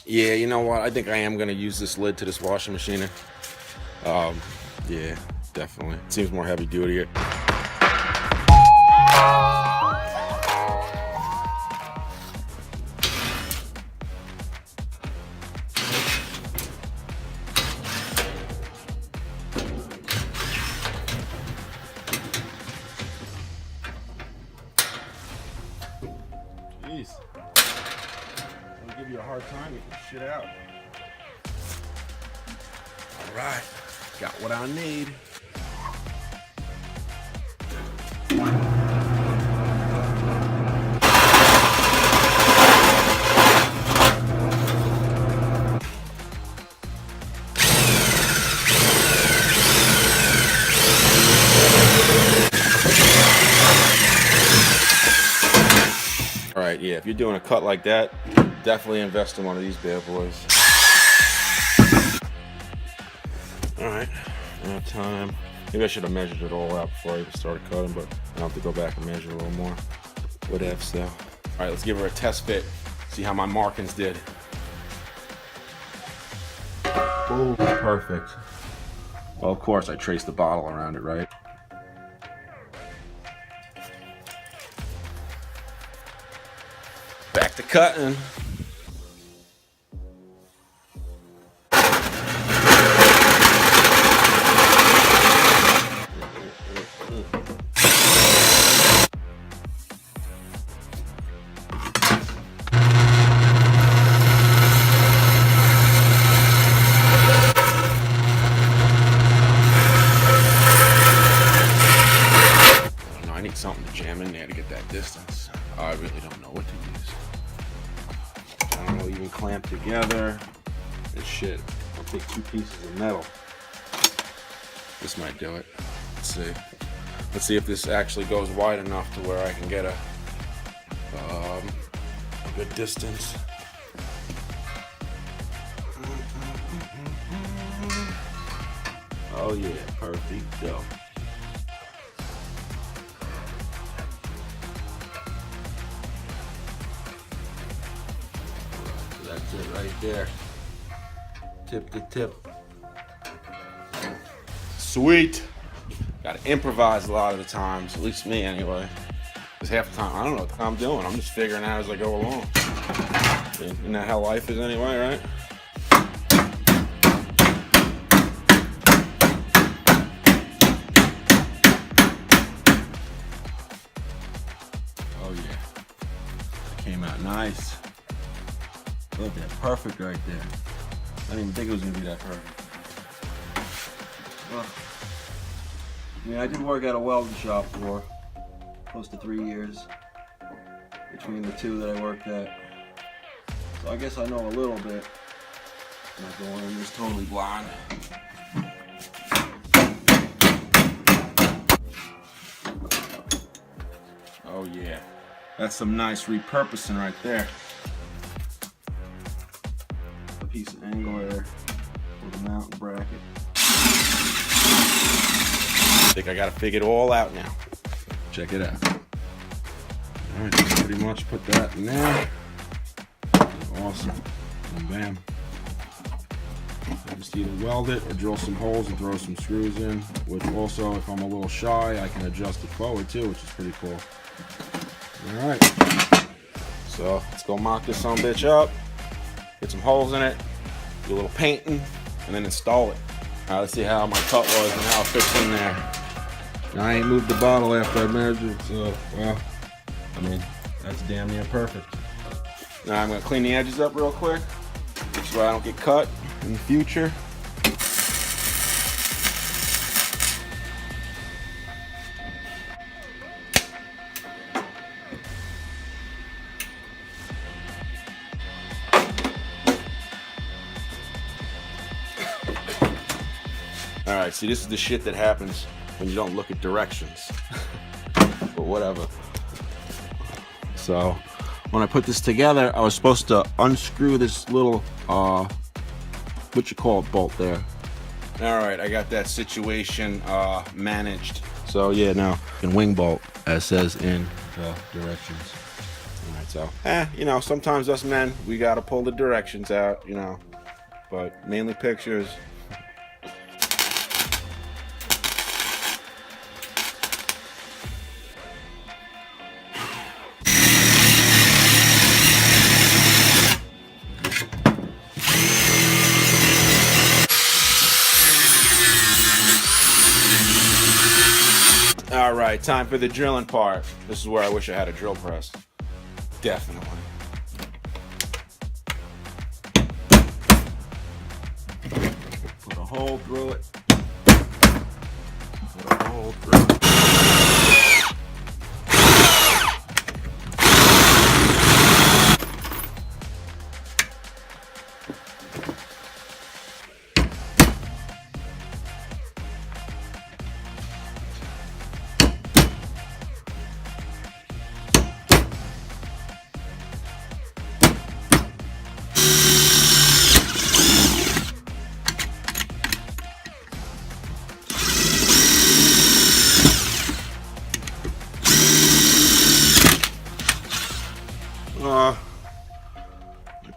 Yeah, you know what? I think I am gonna use this lid to this washing machine. Yeah, definitely. It seems more heavy duty. Jeez. I'll give you a hard time getting this shit out. Alright, got what I need. Alright, yeah, if you're doing a cut like that, definitely invest in one of these bad boys. Alright, now time. Maybe I should have measured it all out before I even started cutting, but I'll have to go back and measure a little more. Whatever, so. Alright, let's give her a test fit, see how my markings did. Oh, perfect. Well, of course, I traced the bottle around it, right? Back to cutting. I need something to jam in there to get that distance. I really don't know what to use. I don't know, even clamp together. And shit, I'll take 2 pieces of metal. This might do it. Let's see. Let's see if this actually goes wide enough to where I can get a good distance. Oh yeah, perfect. Go. That's it right there. Tip to tip. Sweet. Gotta improvise a lot of the times, at least me anyway. Because half the time, I don't know what I'm doing. I'm just figuring out as I go along. Isn't that how life is anyway, right? Oh yeah. Came out nice. Look at that, perfect right there. I didn't even think it was gonna be that perfect. I mean, I did work at a welding shop for close to 3 years between the 2 that I worked at. So I guess I know a little bit. I'm not going in just totally blind. Oh yeah, that's some nice repurposing right there. Piece of angle there for the mountain bracket. I think I gotta figure it all out now. Check it out. Alright, pretty much put that in there. Awesome. And bam. I just either weld it or drill some holes and throw some screws in, which also, if I'm a little shy, I can adjust it forward too, which is pretty cool. Alright. So let's go mock this son of a bitch up. Get some holes in it, do a little painting, and then install it. Alright, let's see how my cut was and how it fits in there. Now, I ain't moved the bottle after I measured, so, well, I mean, that's damn near perfect. Now I'm gonna clean the edges up real quick, so I don't get cut in the future. Alright, see, this is the shit that happens when you don't look at directions. But whatever. So, when I put this together, I was supposed to unscrew this little, what you call it, bolt there. Alright, I got that situation managed. So yeah, now, in wing bolt, as says in the directions. Alright, So, you know, sometimes us men, we gotta pull the directions out, you know, but mainly pictures. All right, time for the drilling part. This is where I wish I had a drill press. Definitely. Put a hole through it. Put a hole through it. I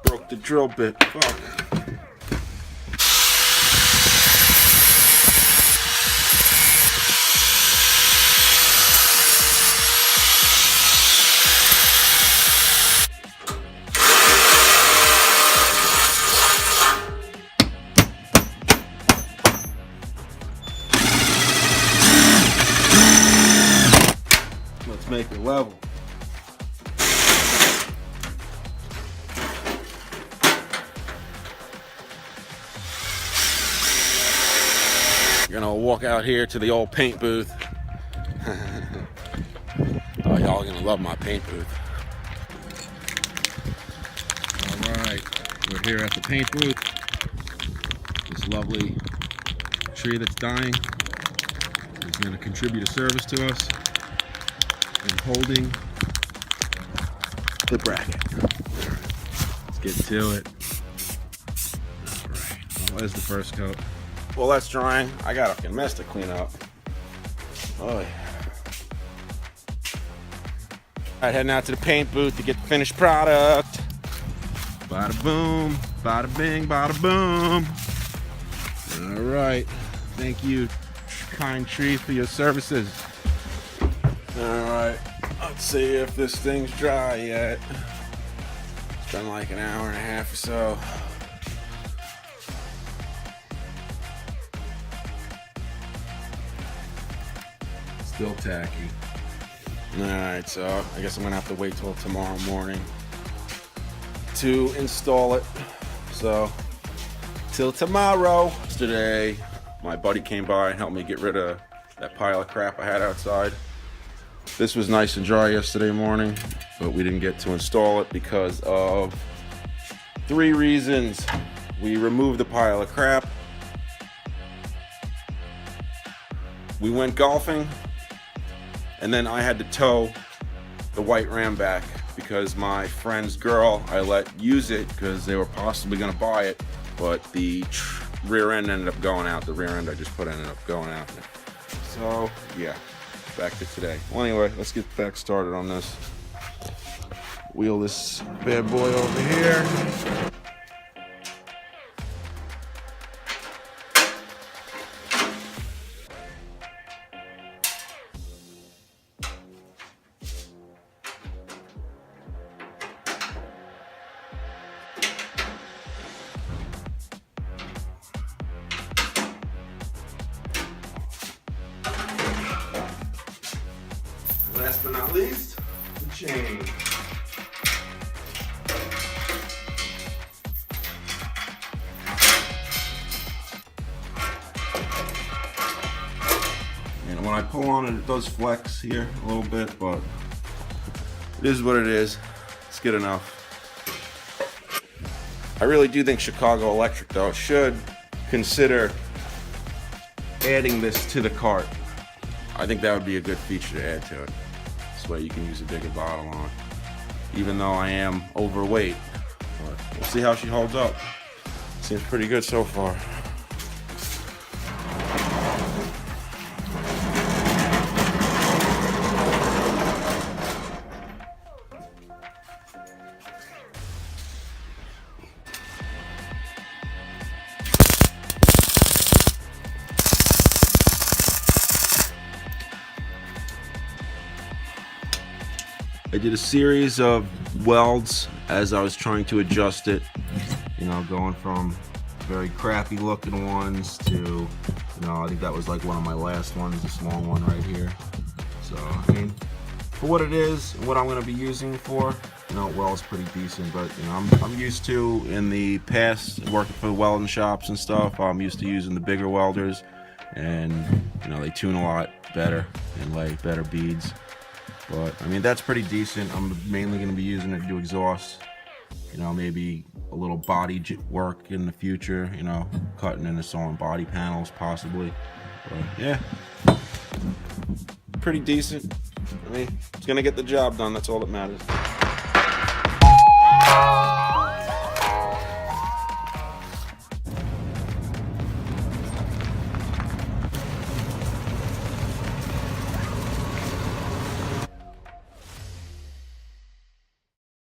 broke the drill bit. Fuck. Let's make it level. We're gonna walk out here to the old paint booth. Oh, y'all are gonna love my paint booth. All right, we're here at the paint booth. This lovely tree that's dying is gonna contribute a service to us in holding the bracket. Let's get to it. All right, well, there's the first coat. Well, that's drying. I got a fucking mess to clean up. Oh, yeah. All right, heading out to the paint booth to get the finished product. Bada boom, bada bing, bada boom. All right. Thank you, kind tree, for your services. All right. Let's see if this thing's dry yet. It's been like an hour and a half or so. Still tacky. Alright, so I guess I'm gonna have to wait till tomorrow morning to install it. So, till tomorrow. Today, my buddy came by and helped me get rid of that pile of crap I had outside. This was nice and dry yesterday morning, but we didn't get to install it because of 3 reasons. We removed the pile of crap. We went golfing. And then I had to tow the white Ram back because my friend's girl, I let use it because they were possibly going to buy it, but the rear end ended up going out. The rear end I just put ended up going out. So, yeah, back to today. Well, anyway, let's get back started on this. Wheel this bad boy over here. Last but not least, the chain. And when I pull on it, it does flex here a little bit, but it is what it is. It's good enough. I really do think Chicago Electric, though, should consider adding this to the cart. I think that would be a good feature to add to it. This way you can use a bigger bottle on it. Even though I am overweight. But we'll see how she holds up. Seems pretty good so far. I did a series of welds as I was trying to adjust it, you know, going from very crappy looking ones to, you know, I think that was like one of my last ones, this long one right here. So I mean, for what it is and what I'm going to be using it for, you know, welds pretty decent. But you know, I'm used to, in the past, working for the welding shops and stuff, I'm used to using the bigger welders, and you know, they tune a lot better and lay better beads. But I mean, that's pretty decent. I'm mainly going to be using it to do exhaust, you know, maybe a little body work in the future, you know, cutting and installing body panels possibly. But yeah, pretty decent. I mean, it's gonna get the job done. That's all that matters.